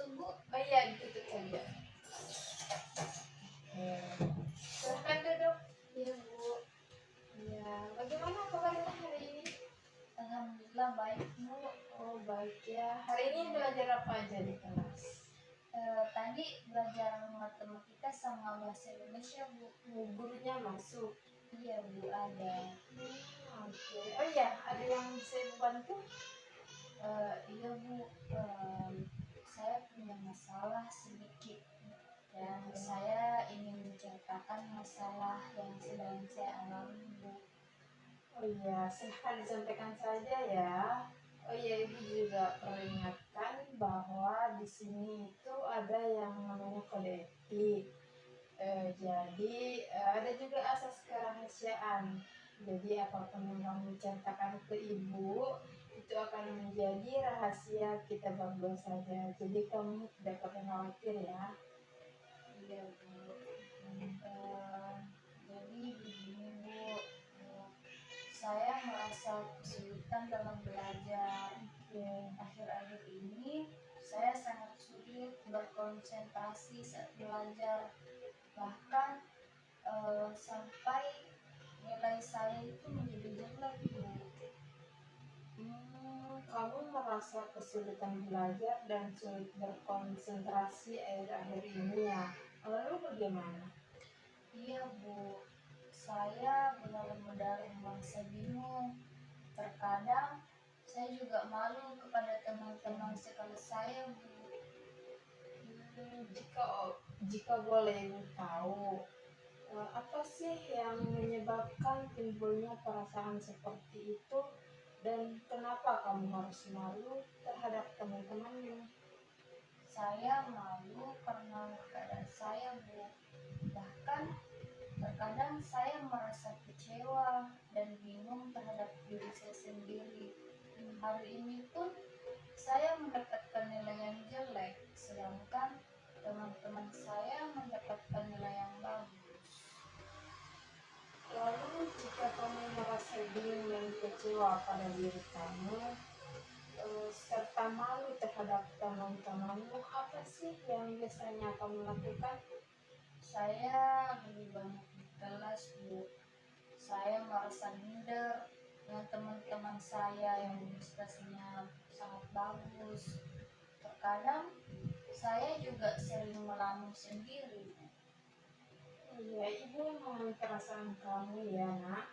ditutup, Bu? Oh iya, ditutup saja. Silahkan duduk. Iya, Bu. Ya, bagaimana kabarnya hari ini? Alhamdulillah baik, Bu. Oh baik ya. Hari ini belajar apa aja di kelas? Tadi belajar matematika sama bahasa Indonesia, Bu. Gurunya masuk. Iya, Bu, ada. Oke. Oh iya, ada yang bisa Ibu bantu? Iya, Bu. Saya punya masalah sedikit dan saya ingin menceritakan masalah yang sedang saya alami, Bu. Oh iya, silahkan disampaikan saja ya. Oh iya, Ibu juga peringatkan bahwa di sini itu ada yang namanya kode etik. Jadi ada juga asas kerahasiaan. Jadi apapun yang kamu ceritakan ke Ibu itu akan menjadi rahasia kita berdua saja. Jadi kamu tidak perlu khawatir ya. Iya, Bu. Jadi begini, Bu. Saya merasa kesulitan dalam belajar. Akhir-akhir ini saya sangat sulit berkonsentrasi saat belajar. Bahkan sampai nilai saya itu menjadi jelek, Bu. Kamu merasa kesulitan belajar dan sulit berkonsentrasi akhir-akhir ini ya. Lalu bagaimana? Iya, Bu. Saya benar-benar merasa bingung. Terkadang saya juga malu kepada teman-teman sekelas saya, Bu. Jika boleh Ibu tahu, apa sih yang menyebabkan timbulnya perasaan seperti itu dan kenapa kamu harus malu terhadap teman-temanmu? Saya malu karena keadaan saya, Bu. Bahkan terkadang saya merasa kecewa dan bingung terhadap diri saya sendiri. Hari ini pun saya mendapatkan nilai yang jelek, sedangkan teman-teman saya mendapatkan nilai yang bagus. Lalu jika kamu merasa bingung dan kecewa pada diri kamu, serta malu terhadap teman-temanmu, apa sih yang biasanya kamu lakukan? Saya lebih banyak di kelas, Bu. Saya merasa minder dengan teman-teman saya yang prestasinya sangat bagus. Terkadang saya juga sering melamun sendiri. Ya, Ibu memahami perasaan kamu ya, Nak.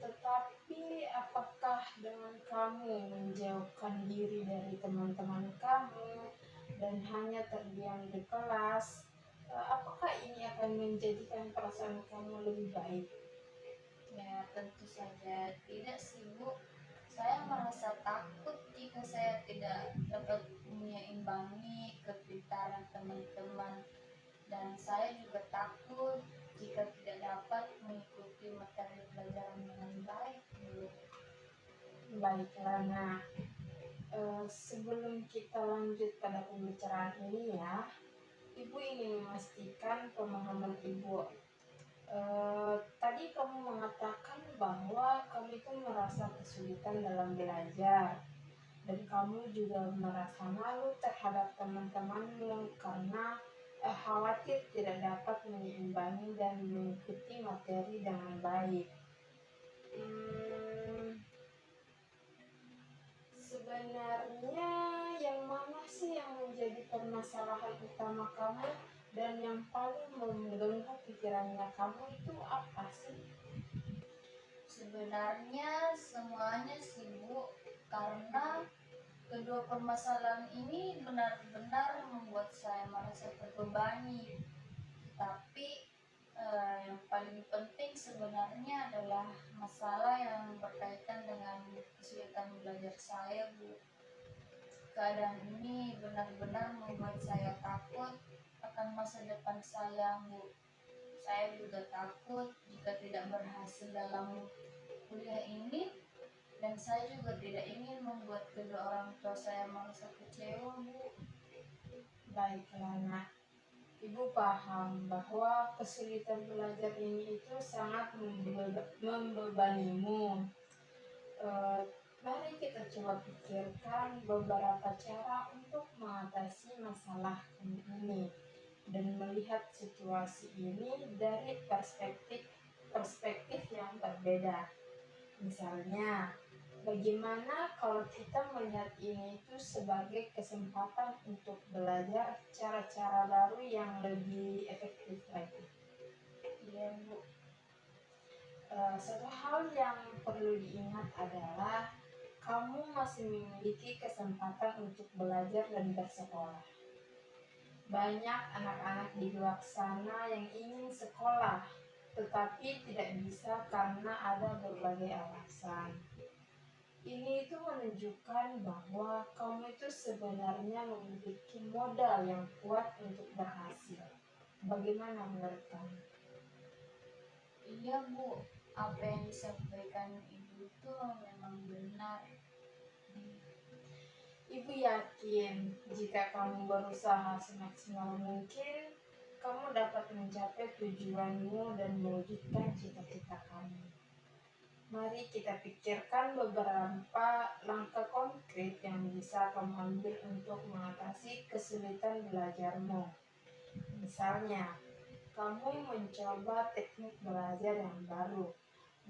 Tetapi apakah dengan kamu menjauhkan diri dari teman-teman kamu dan hanya terdiam di kelas, apakah ini akan menjadikan perasaan kamu lebih baik? Ya, tentu saja tidak sih, Bu. Saya merasa takut jika saya tidak dapat menyeimbangi kepintaran teman-teman, dan saya juga takut jika tidak dapat mengikuti materi pelajaran dengan baik, Bu. Baiklah, nah sebelum kita lanjut pada pembicaraan ini ya, Ibu ingin memastikan pemahaman Ibu. Tadi kamu mengatakan bahwa kamu itu merasa kesulitan dalam belajar dan kamu juga merasa malu terhadap teman-temanmu karena khawatir tidak dapat menyimbangi dan mengikuti materi dengan baik. Sebenarnya yang mana sih yang menjadi permasalahan utama kamu dan yang paling mengganggu pikirannya kamu itu apa sih? Sebenarnya semuanya sih, Bu, karena kedua permasalahan ini benar-benar membuat saya merasa terbebani. Tapi yang paling penting sebenarnya adalah masalah yang berkaitan dengan kesulitan belajar saya, Bu. Keadaan ini benar-benar membuat saya takut akan masa depan saya, Bu. Saya juga takut jika tidak berhasil dalam kuliah ini, dan saya juga tidak ingin membuat kedua orang tua saya merasa kecewa, Bu. Baiklah, Nak. Ibu paham bahwa kesulitan belajar ini itu sangat membebanimu. Mari kita coba pikirkan beberapa cara untuk mengatasi masalah kamu ini dan melihat situasi ini dari perspektif yang berbeda. Misalnya, bagaimana kalau kita melihat ini itu sebagai kesempatan untuk belajar cara-cara baru yang lebih efektif lagi. Iya Bu. Satu hal yang perlu diingat adalah kamu masih memiliki kesempatan untuk belajar dan bersekolah. Banyak anak-anak di luar sana yang ingin sekolah, tetapi tidak bisa karena ada berbagai alasan. Ini itu menunjukkan bahwa kamu itu sebenarnya memiliki modal yang kuat untuk berhasil. Bagaimana menurut kamu? Iya Bu, apa yang disampaikan Ibu itu memang benar. Ibu yakin jika kamu berusaha semaksimal mungkin, kamu dapat mencapai tujuanmu dan mewujudkan cita-cita kamu. Mari kita pikirkan beberapa langkah konkret yang bisa kamu ambil untuk mengatasi kesulitan belajarmu. Misalnya, kamu mencoba teknik belajar yang baru,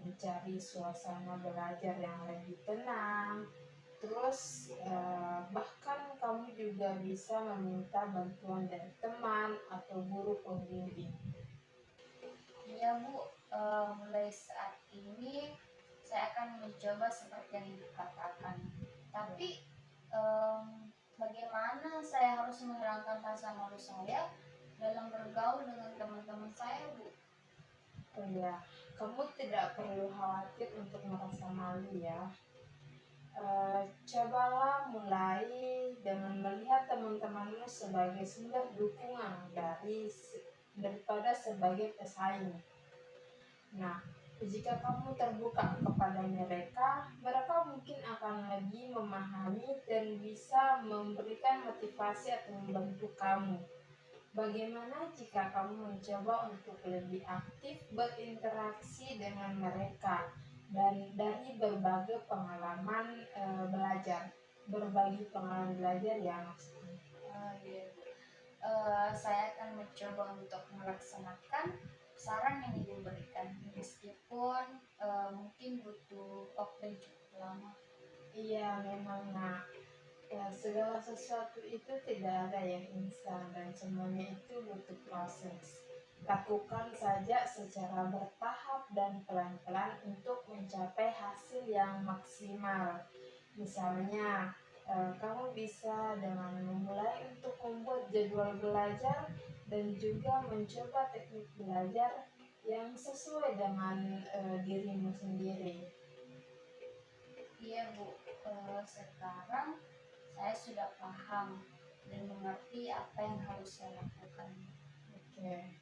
mencari suasana belajar yang lebih tenang. Terus bahkan kamu juga bisa meminta bantuan dari teman atau guru pembimbing. Iya Bu, mulai saat ini saya akan mencoba seperti yang Ibu katakan. Tapi bagaimana saya harus menghilangkan rasa malu saya dalam bergaul dengan teman-teman saya Bu? Oh ya, kamu tidak perlu khawatir untuk merasa malu ya. Cobalah mulai dengan melihat teman-temanmu sebagai sumber dukungan daripada sebagai pesaing. Nah, jika kamu terbuka kepada mereka, mereka mungkin akan lebih memahami dan bisa memberikan motivasi atau membantu kamu. Bagaimana jika kamu mencoba untuk lebih aktif berinteraksi dengan mereka dan dari berbagai pengalaman berbagi pengalaman belajar ya maksudnya. Iya Bu. Saya akan mencoba untuk melaksanakan saran yang Ibu berikan, meskipun mungkin butuh waktu yang cukup lama. Iya memang nak. Ya, segala sesuatu itu tidak ada yang instan dan semuanya itu butuh proses. Lakukan saja secara bertahap dan pelan-pelan untuk mencapai hasil yang maksimal. Misalnya, kamu bisa dengan memulai untuk membuat jadwal belajar dan juga mencoba teknik belajar yang sesuai dengan dirimu sendiri. Iya Bu, sekarang saya sudah paham dan mengerti apa yang harus saya lakukan. Oke.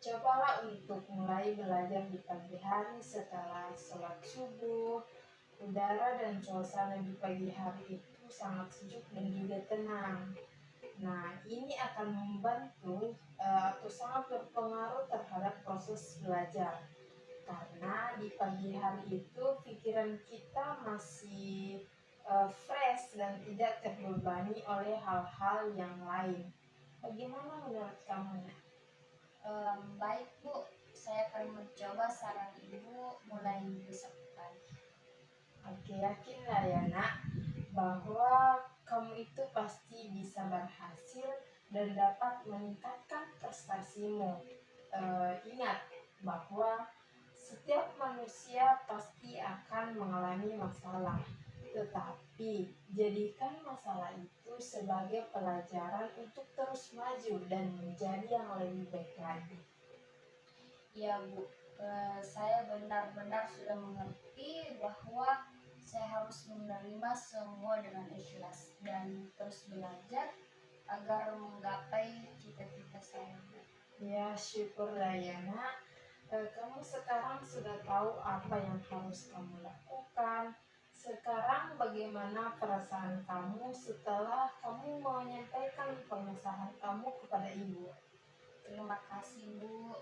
Cobalah untuk mulai belajar di pagi hari setelah sholat subuh. Udara dan suasana di pagi hari itu sangat sejuk dan juga tenang. Nah, ini akan membantu atau sangat berpengaruh terhadap proses belajar. Karena di pagi hari itu pikiran kita masih fresh dan tidak terbebani oleh hal-hal yang lain. Bagaimana menurut kamu? Baik Bu, saya akan mencoba saran Ibu mulai besok pagi. Oke, yakinlah ya nak bahwa kamu itu pasti bisa berhasil dan dapat meningkatkan prestasimu. Ingat bahwa setiap manusia pasti akan mengalami masalah, tetapi jadikan masalah itu sebagai pelajaran untuk terus maju dan menjadi yang lebih baik lagi. Ya Bu, saya benar-benar sudah mengerti bahwa saya harus menerima semua dengan ikhlas dan terus belajar agar menggapai cita-cita saya. Ya, syukurlah ya nak. Kamu sekarang sudah tahu apa yang harus kamu lakukan. Sekarang bagaimana perasaan kamu setelah kamu menyampaikan permasalahan kamu kepada ibu? Terima kasih Bu.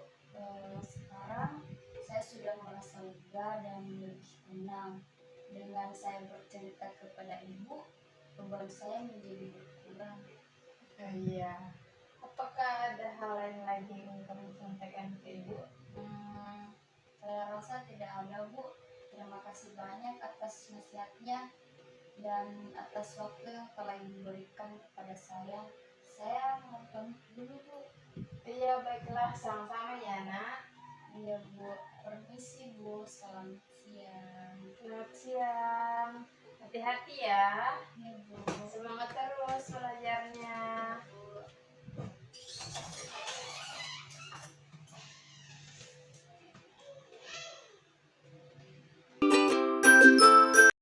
Sekarang saya sudah merasa lega dan lebih tenang. Dengan saya bercerita kepada Ibu, beban saya menjadi berkurang. Iya. Apakah ada hal lain lagi yang ingin kamu sampaikan ke ibu? Saya rasa tidak ada, Bu. Terima kasih banyak atas nasihatnya dan atas waktu yang telah Ibu berikan kepada saya. Saya mau pamit dulu, Bu. Iya, baiklah, sama-sama ya nak. Iya, Bu. Permisi, Bu. Selamat siang. Selamat siang. Hati-hati ya. Iya, Bu. Semangat terus belajarnya.